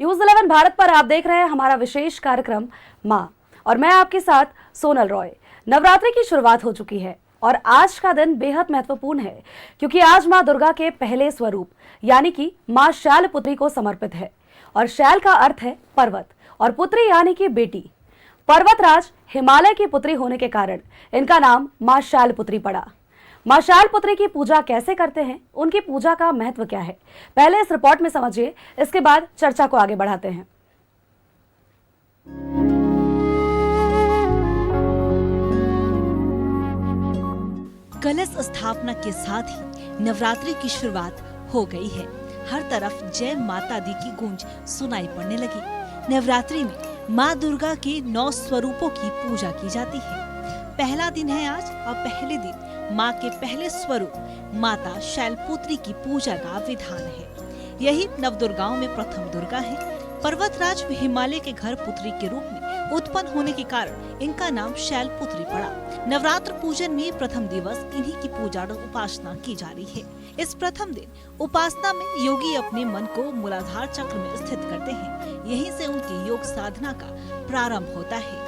News 11 Bharat पर आप देख रहे हैं हमारा विशेष कार्यक्रम माँ, और मैं आपके साथ सोनल रॉय। नवरात्रि की शुरुआत हो चुकी है और आज का दिन बेहद महत्वपूर्ण है क्योंकि आज माँ दुर्गा के पहले स्वरूप यानी कि माँ शैलपुत्री को समर्पित है। और शैल का अर्थ है पर्वत और पुत्री यानी कि बेटी। पर्वतराज हिमालय की पुत्री होने के कारण इनका नाम माँ शैलपुत्री पड़ा। माँ शैलपुत्री की पूजा कैसे करते हैं, उनकी पूजा का महत्व क्या है, पहले इस रिपोर्ट में समझिए, इसके बाद चर्चा को आगे बढ़ाते हैं। कलश स्थापना के साथ ही नवरात्रि की शुरुआत हो गई है। हर तरफ जय माता दी की गूंज सुनाई पड़ने लगी। नवरात्रि में माँ दुर्गा के 9 स्वरूपों की पूजा की जाती है। पहला दिन है आज और पहले दिन माँ के पहले स्वरूप माता शैलपुत्री की पूजा का विधान है। यही नवदुर्गाओं में प्रथम दुर्गा है। पर्वतराज हिमालय के घर पुत्री के रूप में उत्पन्न होने के कारण इनका नाम शैलपुत्री पड़ा। नवरात्र पूजन में प्रथम दिवस इन्हीं की पूजा और उपासना की जा रही है। इस प्रथम दिन उपासना में योगी अपने मन को मूलाधार चक्र में स्थित करते हैं। यहीं से उनकी योग साधना का प्रारंभ होता है।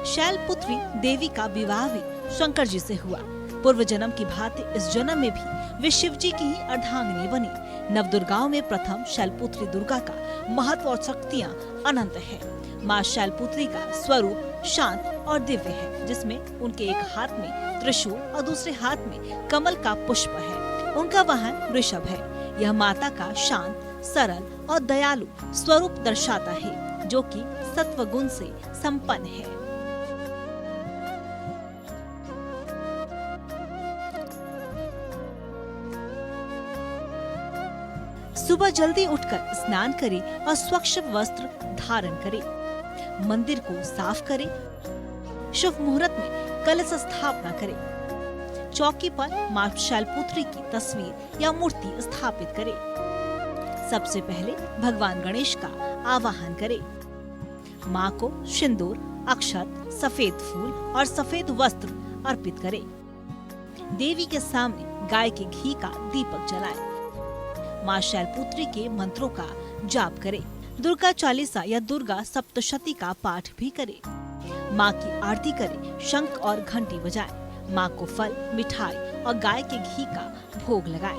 शैलपुत्री देवी का विवाह भी शंकर जी से हुआ। पूर्व जन्म की भांति इस जन्म में भी वे शिव जी की ही अर्धांगिनी बनी। नवदुर्गाओं में प्रथम शैलपुत्री दुर्गा का महत्व और शक्तियाँ अनंत है। माँ शैलपुत्री का स्वरूप शांत और दिव्य है, जिसमें उनके एक हाथ में त्रिशूल और दूसरे हाथ में कमल का पुष्प है। उनका वाहन वृषभ है। यह माता का शांत, सरल और दयालु स्वरूप दर्शाता है, जो कि सत्व गुण से संपन्न है। सुबह जल्दी उठकर स्नान करें और स्वच्छ वस्त्र धारण करें। मंदिर को साफ करें। शुभ मुहूर्त में कलश स्थापना करें। चौकी पर मां शैलपुत्री की तस्वीर या मूर्ति स्थापित करें। सबसे पहले भगवान गणेश का आवाहन करें। मां को सिंदूर, अक्षत, सफेद फूल और सफेद वस्त्र अर्पित करें। देवी के सामने गाय के घी का दीपक जलाएं। माँ शैलपुत्री के मंत्रों का जाप करें। दुर्गा चालीसा या दुर्गा सप्तशती का पाठ भी करें। माँ की आरती करें। शंख और घंटी बजाएं। माँ को फल, मिठाई और गाय के घी का भोग लगाएं।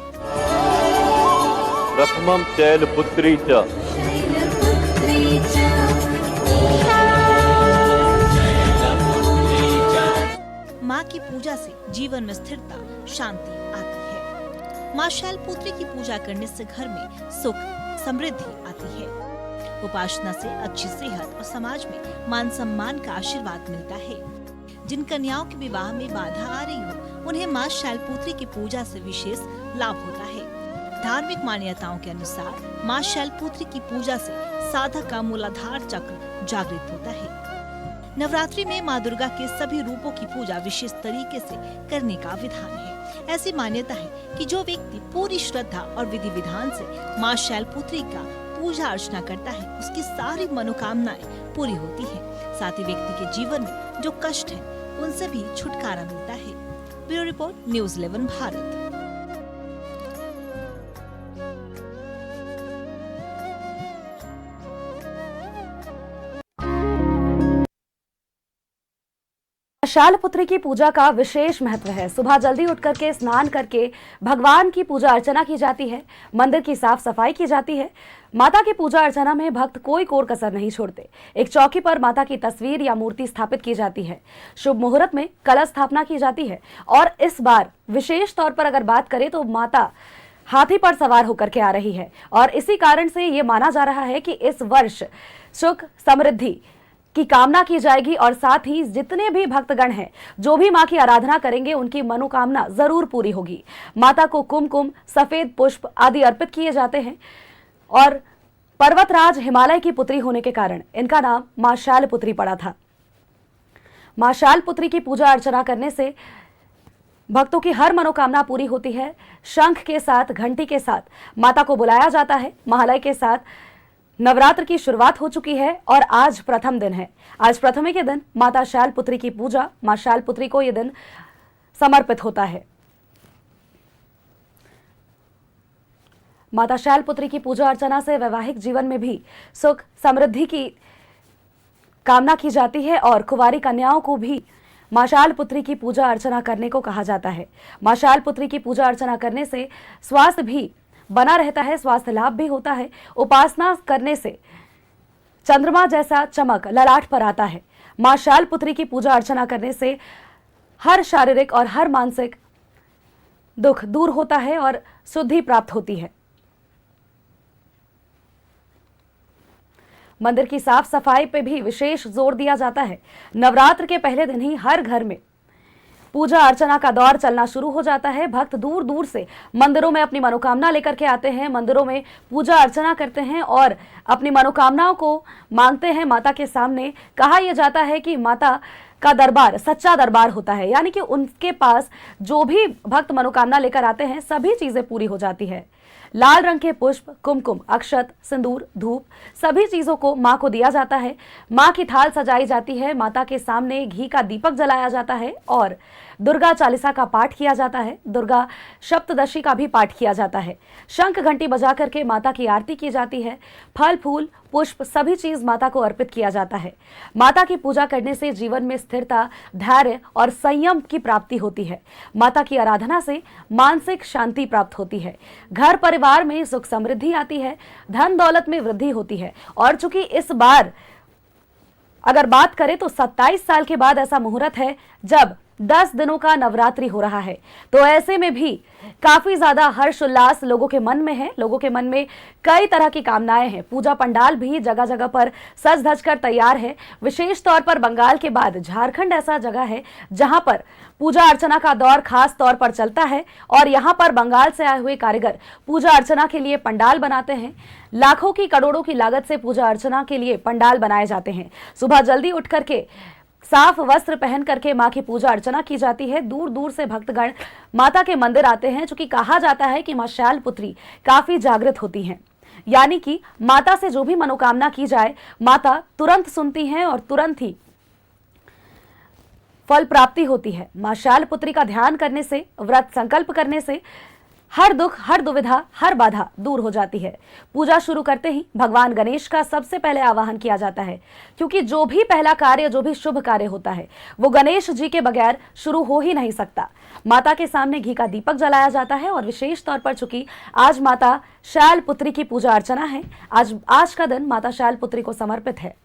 प्रथमं शैलपुत्री च माँ की पूजा से जीवन में स्थिरता, शांति आती है। माँ शैलपुत्री की पूजा करने से घर में सुख, समृद्धि आती है। उपासना से अच्छी सेहत और समाज में मान सम्मान का आशीर्वाद मिलता है। जिन कन्याओं के विवाह में बाधा आ रही हो, उन्हें माँ शैलपुत्री की पूजा से विशेष लाभ होता है। धार्मिक मान्यताओं के अनुसार माँ शैलपुत्री की पूजा से साधक का मूलाधार चक्र जागृत होता है। नवरात्रि में माँ दुर्गा के सभी रूपों की पूजा विशेष तरीके से करने का विधान है। ऐसी मान्यता है कि जो व्यक्ति पूरी श्रद्धा और विधि विधान से माँ शैलपुत्री का पूजा अर्चना करता है, उसकी सारी मनोकामनाएं पूरी होती है। साथ ही व्यक्ति के जीवन में जो कष्ट है, उनसे भी छुटकारा मिलता है। Bureau report, news 11 Bharat. Shailputri की पूजा का विशेष महत्व है। सुबह जल्दी उठ करके स्नान करके भगवान की पूजा अर्चना की जाती है। मंदिर की साफ सफाई की जाती है। माता की पूजा अर्चना में भक्त कोई कोर कसर नहीं छोड़ते। एक चौकी पर माता की तस्वीर या मूर्ति स्थापित की जाती है। शुभ मुहूर्त में कलश स्थापना की जाती है। और इस बार विशेष तौर पर अगर बात करें तो माता हाथी पर सवार होकर के आ रही है और इसी कारण से ये माना जा रहा है कि इस वर्ष सुख, समृद्धि की कामना की जाएगी और साथ ही जितने भी भक्तगण हैं, जो भी मां की आराधना करेंगे, उनकी मनोकामना जरूर पूरी होगी। माता को कुमकुम, सफेद पुष्प आदि अर्पित किए जाते हैं और पर्वतराज हिमालय की पुत्री होने के कारण इनका नाम मां शैलपुत्री पड़ा था। मां शैलपुत्री की पूजा अर्चना करने से भक्तों की हर मनोकामना पूरी होती है। शंख के साथ, घंटी के साथ माता को बुलाया जाता है। महालय के साथ नवरात्र की शुरुआत हो चुकी है और आज प्रथम दिन है। आज प्रथमी के दिन माता शैलपुत्री की पूजा, मां शैलपुत्री को यह दिन समर्पित होता है। माता शैलपुत्री की पूजा अर्चना से वैवाहिक जीवन में भी सुख समृद्धि की कामना की जाती है और कुंवारी कन्याओं को भी मां शैलपुत्री की पूजा अर्चना करने को कहा जाता है। मां शैलपुत्री की पूजा अर्चना करने से स्वास्थ्य भी बना रहता है, स्वास्थ्य लाभ भी होता है। उपासना करने से चंद्रमा जैसा चमक ललाट पर आता है। मां शैलपुत्री की पूजा अर्चना करने से हर शारीरिक और हर मानसिक दुख दूर होता है और शुद्धि प्राप्त होती है। मंदिर की साफ सफाई पे भी विशेष जोर दिया जाता है। नवरात्र के पहले दिन ही हर घर में पूजा अर्चना का दौर चलना शुरू हो जाता है। भक्त दूर दूर से मंदिरों में अपनी मनोकामना लेकर के आते हैं, मंदिरों में पूजा अर्चना करते हैं और अपनी मनोकामनाओं को मांगते हैं माता के सामने। कहा यह जाता है कि माता का दरबार सच्चा दरबार होता है, यानी कि उनके पास जो भी भक्त मनोकामना लेकर आते हैं सभी चीजें पूरी हो जाती है। लाल रंग के पुष्प, कुमकुम, अक्षत, सिंदूर, धूप सभी चीजों को मां को दिया जाता है। मां की थाल सजाई जाती है, माता के सामने घी का दीपक जलाया जाता है और दुर्गा चालीसा का पाठ किया जाता है। दुर्गा सप्तदशी का भी पाठ किया जाता है। शंख घंटी बजा करके माता की आरती की जाती है। फल फूल पुष्प सभी चीज माता को अर्पित किया जाता है। माता की पूजा करने से जीवन में स्थिरता, धैर्य और संयम की प्राप्ति होती है। माता की आराधना से मानसिक शांति प्राप्त होती है। घर परिवार में सुख समृद्धि आती है, धन दौलत में वृद्धि होती है। और चूंकि इस बार अगर बात करें तो 27 साल के बाद ऐसा मुहूर्त है जब 10 दिनों का नवरात्रि हो रहा है, तो ऐसे में भी काफी ज्यादा हर्ष उल्लास लोगों के मन में है। लोगों के मन में कई तरह की कामनाएं हैं। पूजा पंडाल भी जगह जगह पर सज धज कर तैयार है। विशेष तौर पर बंगाल के बाद झारखंड ऐसा जगह है जहां पर पूजा अर्चना का दौर खास तौर पर चलता है और यहां पर बंगाल से आए हुए कारीगर पूजा अर्चना के लिए पंडाल बनाते हैं। लाखों की करोड़ों की लागत से पूजा अर्चना के लिए पंडाल बनाए जाते हैं। सुबह जल्दी उठ करके साफ वस्त्र पहन करके मां की पूजा अर्चना की जाती है। दूर दूर से भक्तगण माता के मंदिर आते हैं, क्योंकि कहा जाता है कि मां शैलपुत्री काफी जागृत होती हैं, यानी कि माता से जो भी मनोकामना की जाए माता तुरंत सुनती हैं और तुरंत ही फल प्राप्ति होती है। मां शैलपुत्री का ध्यान करने से, व्रत संकल्प करने से हर दुख, हर दुविधा, हर बाधा दूर हो जाती है। पूजा शुरू करते ही भगवान गणेश का सबसे पहले आवाहन किया जाता है, क्योंकि जो भी पहला कार्य, जो भी शुभ कार्य होता है वो गणेश जी के बगैर शुरू हो ही नहीं सकता। माता के सामने घी का दीपक जलाया जाता है और विशेष तौर पर चूंकि आज माता शैलपुत्री की पूजा अर्चना है, आज का दिन माता शैलपुत्री को समर्पित है।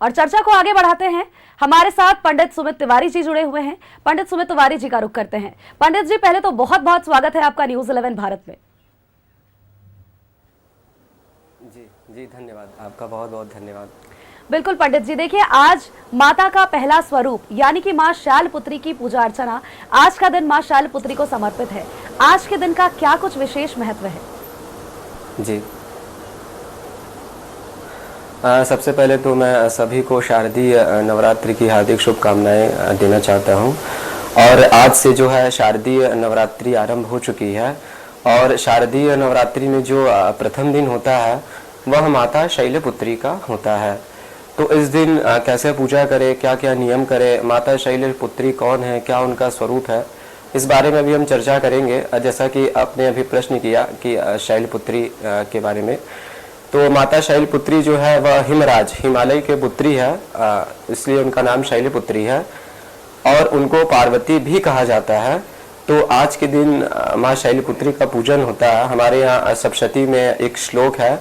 और चर्चा को आगे बढ़ाते हैं। हमारे साथ पंडित सुमित तिवारी जी जुड़े हुए हैं। पंडित सुमित तिवारी जी का रुख करते हैं। पंडित जी, पहले तो बहुत बहुत स्वागत है आपका न्यूज़ 11 भारत में। जी धन्यवाद, आपका बहुत बहुत धन्यवाद। बिल्कुल पंडित जी, देखिए आज माता का पहला स्वरूप यानी कि मां शैलपुत्री की पूजा अर्चना, आज का दिन मां शैलपुत्री को समर्पित है। आज के दिन का क्या कुछ विशेष महत्व है? जी सबसे पहले तो मैं सभी को शारदीय नवरात्रि की हार्दिक शुभकामनाएं देना चाहता हूं। और आज से जो है शारदीय नवरात्रि आरंभ हो चुकी है और शारदीय नवरात्रि में जो प्रथम दिन होता है वह माता शैलपुत्री का होता है। तो इस दिन कैसे पूजा करें, क्या क्या नियम करें, माता शैलपुत्री कौन है, क्या उनका स्वरूप है, इस बारे में भी हम चर्चा करेंगे। जैसा कि आपने अभी प्रश्न किया कि शैलपुत्री के बारे में, तो माता शैलपुत्री जो है वह हिमराज, हिमालय के पुत्री है, इसलिए उनका नाम शैलपुत्री है और उनको पार्वती भी कहा जाता है। तो आज के दिन माँ शैलपुत्री का पूजन होता है। हमारे यहाँ सप्तशती में एक श्लोक है,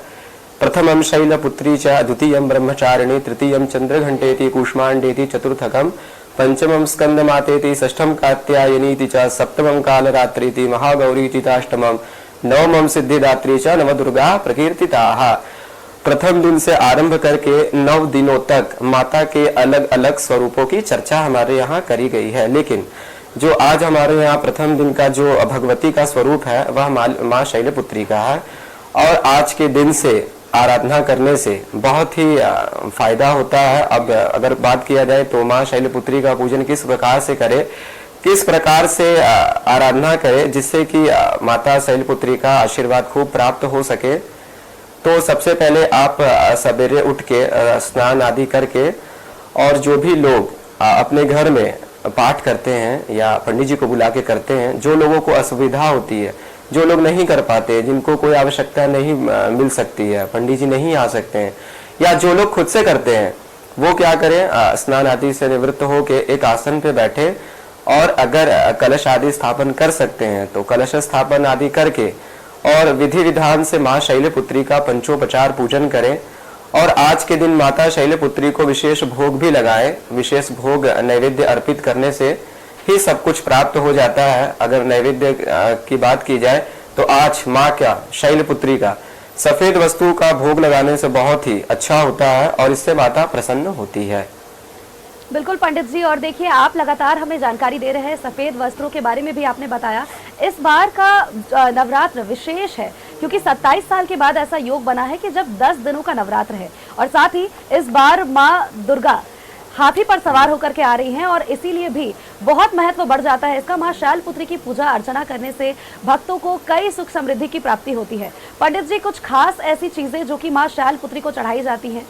प्रथमम शैलपुत्री च, द्वितीयम ब्रह्मचारिणी, तृतीयम चंद्रघंटेति, कूष्मांडेति, चतुर्थकम पंचमम स्कंदमातेति, षष्ठम कात्यायनीति च, सप्तमम कालरात्रीति, महागौरीति, अष्टमम नवमम सिद्धिदात्री च, नवदुर्गा प्रकीर्तिताः। प्रथम दिन से आरंभ करके 9 दिनों तक माता के अलग अलग स्वरूपों की चर्चा हमारे यहाँ करी गई है। लेकिन जो आज हमारे यहाँ प्रथम दिन का जो भगवती का स्वरूप है वह माँ शैलपुत्री का है। और आज के दिन से आराधना करने से बहुत ही फायदा होता है। अब अगर बात किया जाए तो माँ शैलपुत्री का पूजन किस प्रकार से करें, किस प्रकार से आराधना करें जिससे कि माता शैलपुत्री का आशीर्वाद खूब प्राप्त हो सके, तो सबसे पहले आप सवेरे उठ के स्नान आदि करके और जो भी लोग अपने घर में पाठ करते हैं या पंडित जी को बुला के करते हैं, जो लोगों को असुविधा होती है, जो लोग नहीं कर पाते, जिनको कोई आवश्यकता नहीं मिल सकती है, पंडित जी नहीं आ सकते हैं, या जो लोग खुद से करते हैं, वो क्या करें, स्नान आदि से निवृत्त होके एक आसन पे बैठे और अगर कलश आदि स्थापन कर सकते हैं तो कलश स्थापन आदि करके और विधि विधान से माँ शैलपुत्री का पंचोपचार पूजन करें। और आज के दिन माता शैलपुत्री को विशेष भोग भी लगाएं। विशेष भोग नैवेद्य अर्पित करने से ही सब कुछ प्राप्त हो जाता है। अगर नैवेद्य की बात की जाए तो आज माँ क्या शैलपुत्री का सफेद वस्तु का भोग लगाने से बहुत ही अच्छा होता है और इससे माता प्रसन्न होती है। बिल्कुल पंडित जी, और देखिए आप लगातार हमें जानकारी दे रहे हैं, सफेद वस्त्रों के बारे में भी आपने बताया। इस बार का नवरात्र विशेष है क्योंकि 27 साल के बाद ऐसा योग बना है कि जब 10 दिनों का नवरात्र है और साथ ही इस बार माँ दुर्गा हाथी पर सवार होकर के आ रही हैं और इसीलिए भी बहुत महत्व बढ़ जाता है इसका। माँ शैलपुत्री की पूजा अर्चना करने से भक्तों को कई सुख समृद्धि की प्राप्ति होती है। पंडित जी, कुछ खास ऐसी चीजें जो कि माँ शैलपुत्री को चढ़ाई जाती हैं?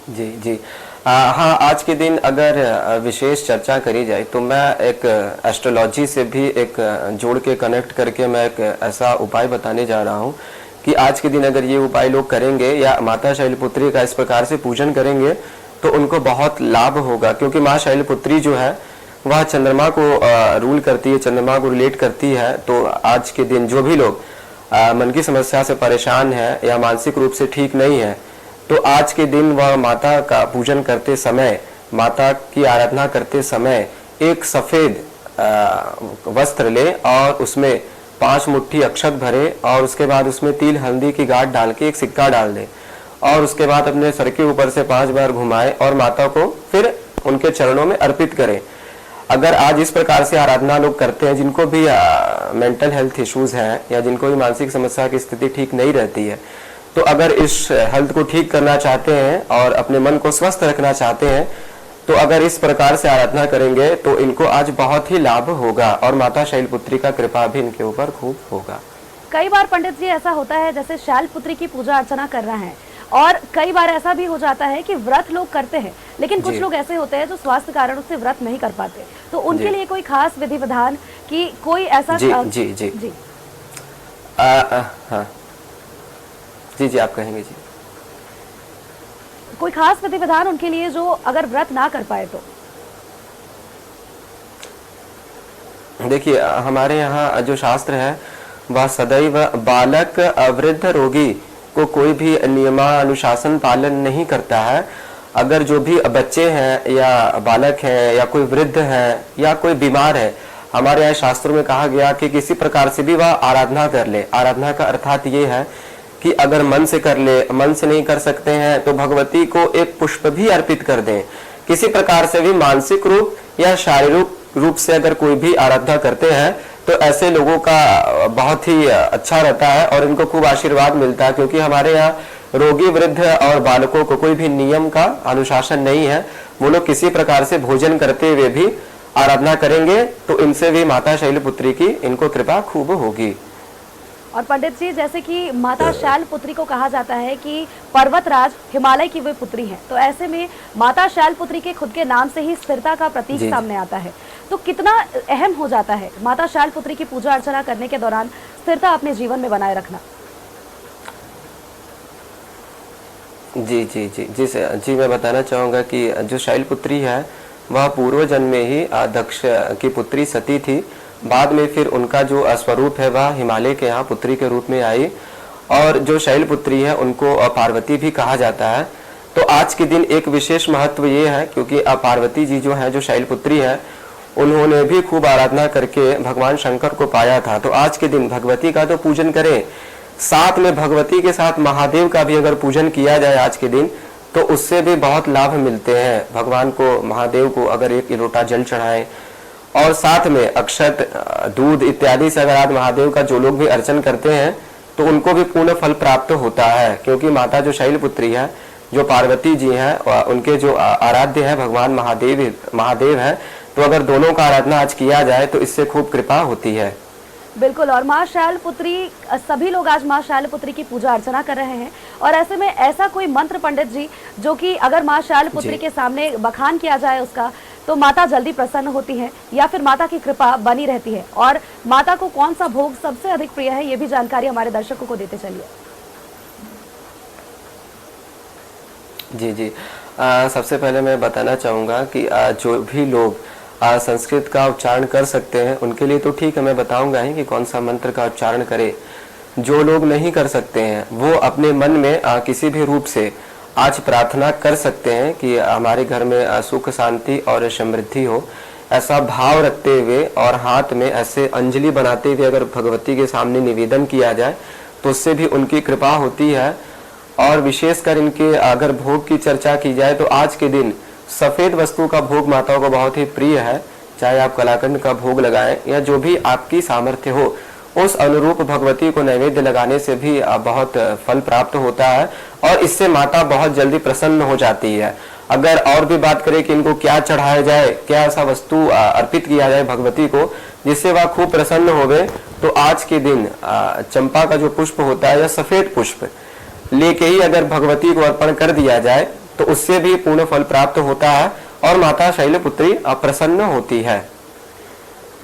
जी जी हाँ, आज के दिन अगर विशेष चर्चा करी जाए तो मैं एक एस्ट्रोलॉजी से भी एक जोड़ के कनेक्ट करके मैं एक ऐसा उपाय बताने जा रहा हूँ कि आज के दिन अगर ये उपाय लोग करेंगे या माता शैलपुत्री का इस प्रकार से पूजन करेंगे तो उनको बहुत लाभ होगा। क्योंकि माँ शैलपुत्री जो है वह चंद्रमा को रूल करती है, चंद्रमा को रिलेट करती है। तो आज के दिन जो भी लोग मन की समस्या से परेशान है या मानसिक रूप से ठीक नहीं है तो आज के दिन वह माता का पूजन करते समय, माता की आराधना करते समय एक सफेद वस्त्र ले और उसमें 5 मुट्ठी अक्षत भरे और उसके बाद उसमें तिल हल्दी की गांठ डाल के एक सिक्का डाल दे और उसके बाद अपने सर के ऊपर से 5 बार घुमाए और माता को फिर उनके चरणों में अर्पित करें। अगर आज इस प्रकार से आराधना लोग करते हैं, जिनको भी मेंटल हेल्थ इश्यूज हैं या जिनको भी मानसिक समस्या की स्थिति ठीक नहीं रहती है, तो अगर इस हेल्थ को ठीक करना चाहते हैं और अपने मन को स्वस्थ रखना चाहते हैं तो अगर इस प्रकार से आराधना करेंगे तो इनको आज बहुत ही लाभ होगा और माता शैलपुत्री का कृपा भी इनके ऊपर खूब होगा। कई बार पंडित जी ऐसा होता है जैसे शैलपुत्री की पूजा अर्चना कर रहे हैं और कई बार ऐसा भी हो जाता है कि व्रत लोग करते हैं लेकिन कुछ लोग ऐसे होते हैं जो स्वास्थ्य कारणों से व्रत नहीं कर पाते, तो उनके लिए कोई खास विधि विधान की कोई ऐसा? जी जी जी जी हाँ जी जी आप कहेंगे जी। कोई खास विधि विधान उनके लिए जो अगर व्रत ना कर पाए तो? देखिए हमारे यहाँ जो शास्त्र है वह सदैव बालक वृद्ध रोगी को कोई भी नियमानुशासन पालन नहीं करता है। अगर जो भी बच्चे हैं या बालक हैं या कोई वृद्ध है या कोई बीमार है, हमारे यहाँ शास्त्रों में कहा गया कि किसी प्रकार से भी वह आराधना कर ले। आराधना का अर्थात ये है कि अगर मन से कर ले, मन से नहीं कर सकते हैं तो भगवती को एक पुष्प भी अर्पित कर दें। किसी प्रकार से भी मानसिक रूप या शारीरिक रूप से अगर कोई भी आराधना करते हैं तो ऐसे लोगों का बहुत ही अच्छा रहता है और इनको खूब आशीर्वाद मिलता है। क्योंकि हमारे यहाँ रोगी वृद्ध और बालकों को कोई भी नियम का अनुशासन नहीं है। वो लोग किसी प्रकार से भोजन करते हुए भी आराधना करेंगे तो इनसे भी माता शैलपुत्री की इनको कृपा खूब होगी। और पंडित जी, जैसे कि माता शैलपुत्री को कहा जाता है कि पर्वतराज हिमालय की वे पुत्री हैं, तो ऐसे में माता शैलपुत्री के खुद के नाम से ही स्थिरता का प्रतीक सामने आता है, तो कितना अहम हो जाता है माता शैलपुत्री की पूजा अर्चना करने के दौरान स्थिरता अपने जीवन में बनाए रखना? जी जी जी जी जी मैं बताना चाहूँगा कि जो शैलपुत्री है वह पूर्व जन्म में ही दक्ष की पुत्री सती थी। बाद में फिर उनका जो स्वरूप है वह हिमालय के यहाँ पुत्री के रूप में आई और जो शैलपुत्री है उनको पार्वती भी कहा जाता है। तो आज के दिन एक विशेष महत्व ये है क्योंकि पार्वती जी जो है, जो शैलपुत्री है, उन्होंने भी खूब आराधना करके भगवान शंकर को पाया था। तो आज के दिन भगवती का तो पूजन करें, साथ में भगवती के साथ महादेव का भी अगर पूजन किया जाए आज के दिन तो उससे भी बहुत लाभ मिलते हैं। भगवान को, महादेव को अगर एक लोटा जल चढ़ाएं और साथ में अक्षत, दूध इत्यादि से अगर आज महादेव का जो लोग भी अर्चन करते हैं तो उनको भी पूर्ण फल प्राप्त होता है। क्योंकि माता जो शैलपुत्री है, जो पार्वती जी हैं, उनके जो आराध्य है भगवान महादेव है, तो अगर दोनों का आराधना आज किया जाए तो इससे खूब कृपा होती है। बिल्कुल। और माँ शैलपुत्री, सभी लोग आज माँ शैलपुत्री की पूजा अर्चना कर रहे हैं, और ऐसे में ऐसा कोई मंत्र पंडित जी जो कि अगर माँ शैलपुत्री के सामने बखान किया जाए उसका, तो माता जल्दी प्रसन्न होती है या फिर माता की कृपा बनी रहती है, और माता को कौन सा भोग सबसे अधिक प्रिय है, ये भी जानकारी हमारे दर्शकों को देते चलिए। जी जी, सबसे पहले मैं बताना चाहूँगा कि जो भी लोग संस्कृत का उच्चारण कर सकते हैं उनके लिए तो ठीक है, मैं बताऊंगा ही कि कौन सा मंत्र का उच्चारण करें। जो लोग नहीं कर सकते हैं वो अपने मन में किसी भी रूप से आज प्रार्थना कर सकते हैं कि हमारे घर में सुख शांति और समृद्धि हो, ऐसा भाव रखते हुए और हाथ में ऐसे अंजलि बनाते हुए अगर भगवती के सामने निवेदन किया जाए तो उससे भी उनकी कृपा होती है। और विशेषकर इनके अगर भोग की चर्चा की जाए तो आज के दिन सफ़ेद वस्तु का भोग माताओं को बहुत ही प्रिय है। चाहे आप कलाकंद का भोग लगाएं या जो भी आपकी सामर्थ्य हो, उस अनुरूप भगवती को नैवेद्य लगाने से भी बहुत फल प्राप्त होता है और इससे माता बहुत जल्दी प्रसन्न हो जाती है। अगर और भी बात करें कि इनको क्या चढ़ाया जाए, क्या ऐसा वस्तु अर्पित किया जाए भगवती को जिससे वह खूब प्रसन्न होवे, तो आज के दिन चंपा का जो पुष्प होता है या सफ़ेद पुष्प लेके ही अगर भगवती को अर्पण कर दिया जाए तो उससे भी पूर्ण फल प्राप्त होता है और माता शैलपुत्री प्रसन्न होती है।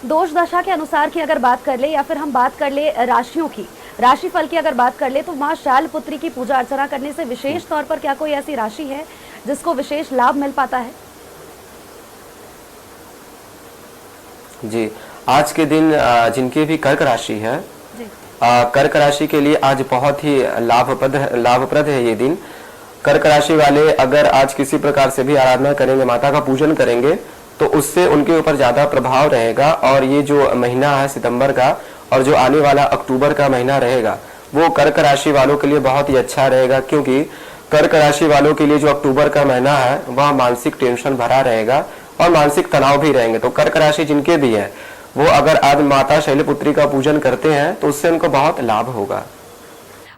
दोष दशा के अनुसार की अगर बात कर ले या फिर हम बात कर ले राशियों की, राशिफल की अगर बात कर ले, तो माँ शैलपुत्री की पूजा अर्चना करने से विशेष तौर पर क्या कोई ऐसी राशि है जिसको विशेष लाभ मिल पाता है? जी, आज के दिन जिनकी भी कर्क राशि है, कर्क राशि के लिए आज बहुत ही लाभप्रद है ये दिन। कर्क राशि वाले अगर आज किसी प्रकार से भी आराधना करेंगे, माता का पूजन करेंगे, तो उससे उनके ऊपर ज्यादा प्रभाव रहेगा। और ये जो महीना है सितंबर का और जो आने वाला अक्टूबर का महीना रहेगा वो कर्क राशि वालों के लिए बहुत ही अच्छा रहेगा, क्योंकि कर्क राशि वालों के लिए जो अक्टूबर का महीना है वह मानसिक टेंशन भरा रहेगा और मानसिक तनाव भी रहेंगे। तो कर्क राशि जिनके भी है वो अगर आज माता शैलपुत्री का पूजन करते हैं तो उससे उनको बहुत लाभ होगा।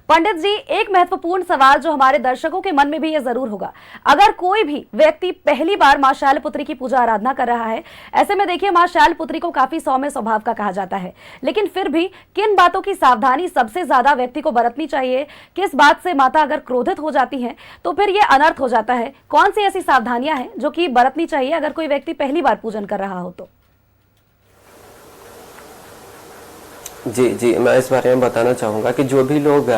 पंडित जी, एक महत्वपूर्ण सवाल जो हमारे दर्शकों के मन में भी ये जरूर होगा, अगर कोई भी व्यक्ति पहली बार माँ शैलपुत्री की पूजा आराधना कर रहा है, ऐसे में देखिए माँ शैलपुत्री को काफी सौम्य स्वभाव का कहा जाता है, लेकिन फिर भी किन बातों की सावधानी सबसे ज्यादा व्यक्ति को बरतनी चाहिए? किस बात से माता अगर क्रोधित हो जाती है तो फिर ये अनर्थ हो जाता है? कौन सी ऐसी सावधानियां हैं जो कि बरतनी चाहिए अगर कोई व्यक्ति पहली बार पूजन कर रहा हो तो? जी जी, मैं इस बारे में बताना चाहूँगा कि जो भी लोग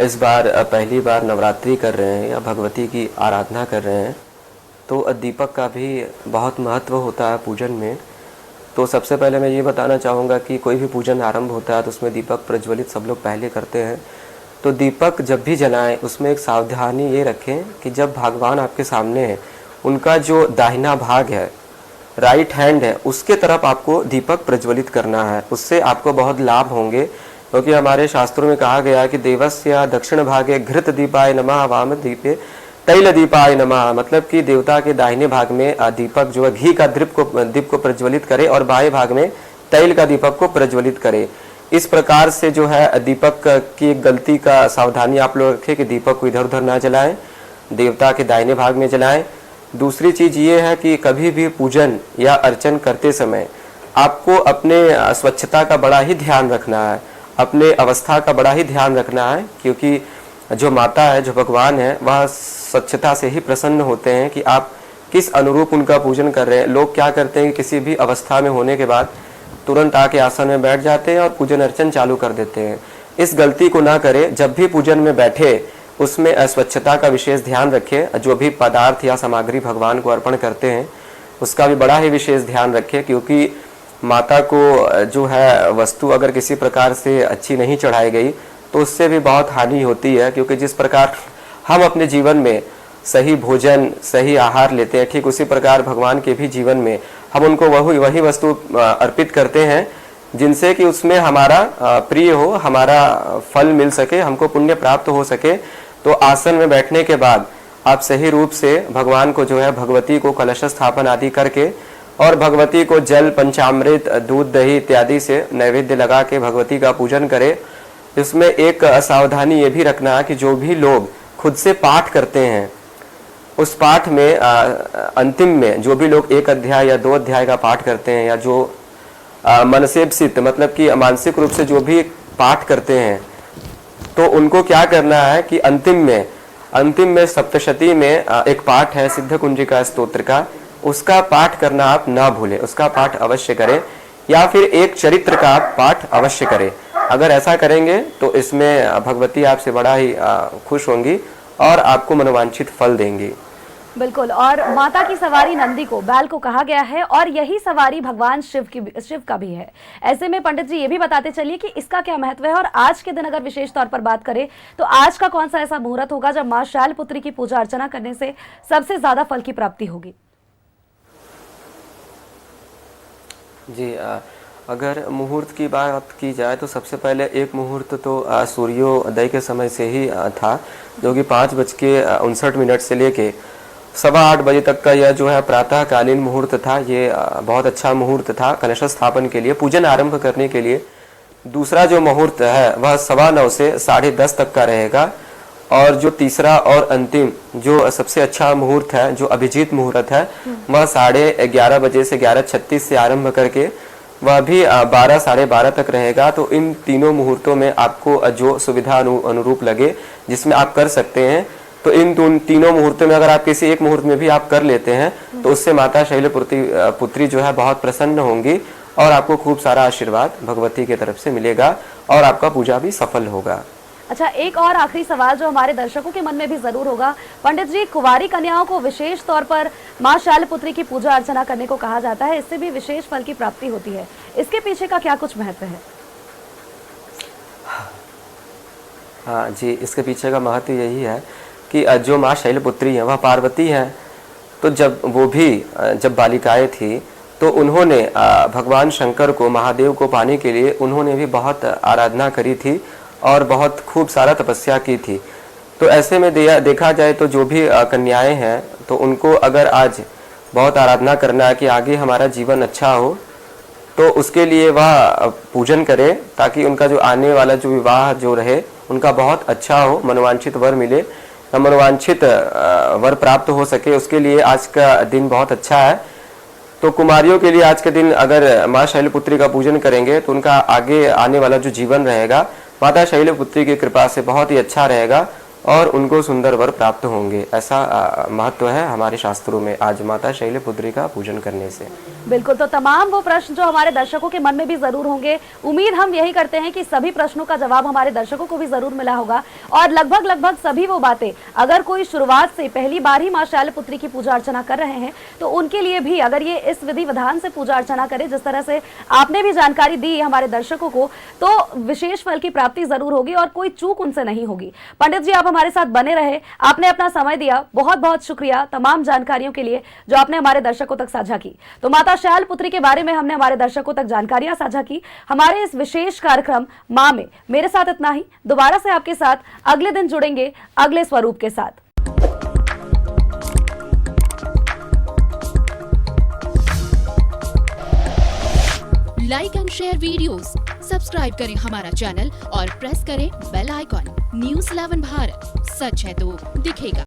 इस बार पहली बार नवरात्रि कर रहे हैं या भगवती की आराधना कर रहे हैं, तो दीपक का भी बहुत महत्व होता है पूजन में। तो सबसे पहले मैं ये बताना चाहूँगा कि कोई भी पूजन आरंभ होता है तो उसमें दीपक प्रज्वलित सब लोग पहले करते हैं। तो दीपक जब भी जलाएं उसमें एक सावधानी ये रखें कि जब भगवान आपके सामने है, उनका जो दाहिना भाग है, राइट हैंड है, उसके तरफ आपको दीपक प्रज्वलित करना है। उससे आपको बहुत लाभ होंगे, क्योंकि हमारे शास्त्रों में कहा गया है कि देवस्य दक्षिण भागे घृत दीपाय नमः वाम दीपे तैल दीपाय नमः, मतलब कि देवता के दाहिने भाग में दीपक जो है घी का दीप को प्रज्वलित करे और बाएं भाग में तैल का दीपक को प्रज्वलित करे। इस प्रकार से जो है दीपक की गलती का सावधानी आप लोग रखें कि दीपक को इधर उधर ना जलाएं, देवता के दाहिने भाग में जलाएं। दूसरी चीज ये है कि कभी भी पूजन या अर्चन करते समय आपको अपने स्वच्छता का बड़ा ही ध्यान रखना है, अपने अवस्था का बड़ा ही ध्यान रखना है, क्योंकि जो माता है, जो भगवान है, वह स्वच्छता से ही प्रसन्न होते हैं कि आप किस अनुरूप उनका पूजन कर रहे हैं। लोग क्या करते हैं कि किसी भी अवस्था में होने के बाद तुरंत आके आसन में बैठ जाते हैं और पूजन अर्चन चालू कर देते हैं। इस गलती को ना करें। जब भी पूजन में बैठे उसमें स्वच्छता का विशेष ध्यान रखें। जो भी पदार्थ या सामग्री भगवान को अर्पण करते हैं उसका भी बड़ा ही विशेष ध्यान रखें, क्योंकि माता को जो है वस्तु अगर किसी प्रकार से अच्छी नहीं चढ़ाई गई तो उससे भी बहुत हानि होती है। क्योंकि जिस प्रकार हम अपने जीवन में सही भोजन, सही आहार लेते हैं, ठीक उसी प्रकार भगवान के भी जीवन में हम उनको वही वस्तु अर्पित करते हैं जिनसे कि उसमें हमारा प्रिय हो, हमारा फल मिल सके, हमको पुण्य प्राप्त हो सके। तो आसन में बैठने के बाद आप सही रूप से भगवान को जो है भगवती को कलश स्थापन आदि करके और भगवती को जल, पंचामृत, दूध, दही इत्यादि से नैवेद्य लगा के भगवती का पूजन करें। इसमें एक सावधानी ये भी रखना है कि जो भी लोग खुद से पाठ करते हैं उस पाठ में अंतिम में जो भी लोग 1 अध्याय या 2 अध्याय का पाठ करते हैं या जो मनसेप्सित मतलब कि मानसिक रूप से जो भी पाठ करते हैं, तो उनको क्या करना है कि अंतिम में सप्तशती में एक पाठ है सिद्ध कुंजिका स्तोत्र का, उसका पाठ करना आप ना भूलें, उसका पाठ अवश्य करें, या फिर एक चरित्र का आप पाठ अवश्य करें। अगर ऐसा करेंगे तो इसमें भगवती आपसे बड़ा ही खुश होंगी और आपको मनोवांछित फल देंगी। बिल्कुल। और माता की सवारी नंदी को, बैल को कहा गया है और यही सवारी भगवान शिव का भी है। ऐसे में पंडित जी ये भी बताते चलिए कि इसका क्या महत्व है, और आज के दिन अगर विशेष तौर पर बात करें तो आज का कौन सा ऐसा मुहूर्त होगा जब मां शैलपुत्री की पूजा अर्चना करने से सबसे ज्यादा फल की प्राप्ति होगी? जी, अगर मुहूर्त की बात की जाए तो सबसे पहले एक मुहूर्त तो सूर्योदय के समय से ही था, जो कि 5:59 से लेके 8:15 बजे तक का यह जो है प्रातःकालीन मुहूर्त था। ये बहुत अच्छा मुहूर्त था कलश स्थापन के लिए, पूजन आरंभ करने के लिए। दूसरा जो मुहूर्त है वह 9:15 से 10:30 तक का रहेगा, और जो तीसरा और अंतिम जो सबसे अच्छा मुहूर्त है, जो अभिजीत मुहूर्त है, वह 11:30 बजे से 11:36 से आरंभ करके वह भी 12 साढ़े 12 तक रहेगा। तो इन तीनों मुहूर्तों में आपको जो सुविधा अनुरूप लगे जिसमें आप कर सकते हैं, तो इन तीनों मुहूर्तों में अगर आप किसी एक मुहूर्त में भी आप कर लेते हैं तो उससे माता शैलपुत्री जो है बहुत प्रसन्न होंगी और आपको खूब सारा आशीर्वाद भगवती की तरफ से मिलेगा और आपका पूजा भी सफल होगा। अच्छा, एक और आखिरी सवाल जो हमारे दर्शकों के मन में भी जरूर होगा, पंडित जी, कुंवारी कन्याओं को विशेष तौर पर मां शैलपुत्री की पूजा अर्चना करने को कहा जाता है, इससे भी विशेष फल की प्राप्ति होती है, इसके पीछे का क्या कुछ महत्व है? हाँ जी, इसके पीछे का महत्व यही है कि जो माँ शैलपुत्री हैं वह पार्वती हैं, तो जब बालिकाएं थी तो उन्होंने भगवान शंकर को, महादेव को पाने के लिए उन्होंने भी बहुत आराधना करी थी और बहुत खूब सारा तपस्या की थी। तो ऐसे में देखा जाए तो जो भी कन्याएं हैं तो उनको अगर आज बहुत आराधना करना है कि आगे हमारा जीवन अच्छा हो, तो उसके लिए वह पूजन करें ताकि उनका जो आने वाला जो विवाह जो रहे उनका बहुत अच्छा हो, मनोवांछित वर मिले, मनोवांछित वर प्राप्त हो सके। उसके लिए आज का दिन बहुत अच्छा है। तो कुमारियों के लिए आज के दिन अगर माँ शैलपुत्री का पूजन करेंगे तो उनका आगे आने वाला जो जीवन रहेगा माता शैलपुत्री की कृपा से बहुत ही अच्छा रहेगा और उनको सुंदर वर प्राप्त होंगे। ऐसा महत्व है हमारे शास्त्रों में आज माता शैलपुत्री का पूजन करने से। बिल्कुल। तो तमाम वो प्रश्न जो हमारे दर्शकों के मन में भी जरूर होंगे, उम्मीद हम यही करते हैं कि सभी प्रश्नों का जवाब हमारे दर्शकों को भी जरूर मिला होगा, और लगभग सभी वो बातें अगर कोई शुरुआत से पहली बार ही मां शैलपुत्री की पूजा अर्चना कर रहे हैं तो उनके लिए भी अगर ये इस विधि विधान से पूजा अर्चना करें जिस तरह से आपने भी जानकारी दी हमारे दर्शकों को, तो विशेष फल की प्राप्ति जरूर होगी और कोई चूक उनसे नहीं होगी। पंडित जी, आप हमारे साथ बने रहे, आपने अपना समय दिया, बहुत बहुत शुक्रिया तमाम जानकारियों के लिए जो आपने हमारे दर्शकों तक साझा की। तो माता शैलपुत्री के बारे में हमने हमारे दर्शकों तक जानकारियां साझा की हमारे इस विशेष कार्यक्रम मां में। मेरे साथ इतना ही, दोबारा से आपके साथ अगले दिन जुड़ेंगे अगले स्वरूप के साथ। Like and share videos, subscribe करें हमारा चैनल और प्रेस करें बेल आइकॉन। न्यूज़ 11 भारत, सच है तो दिखेगा।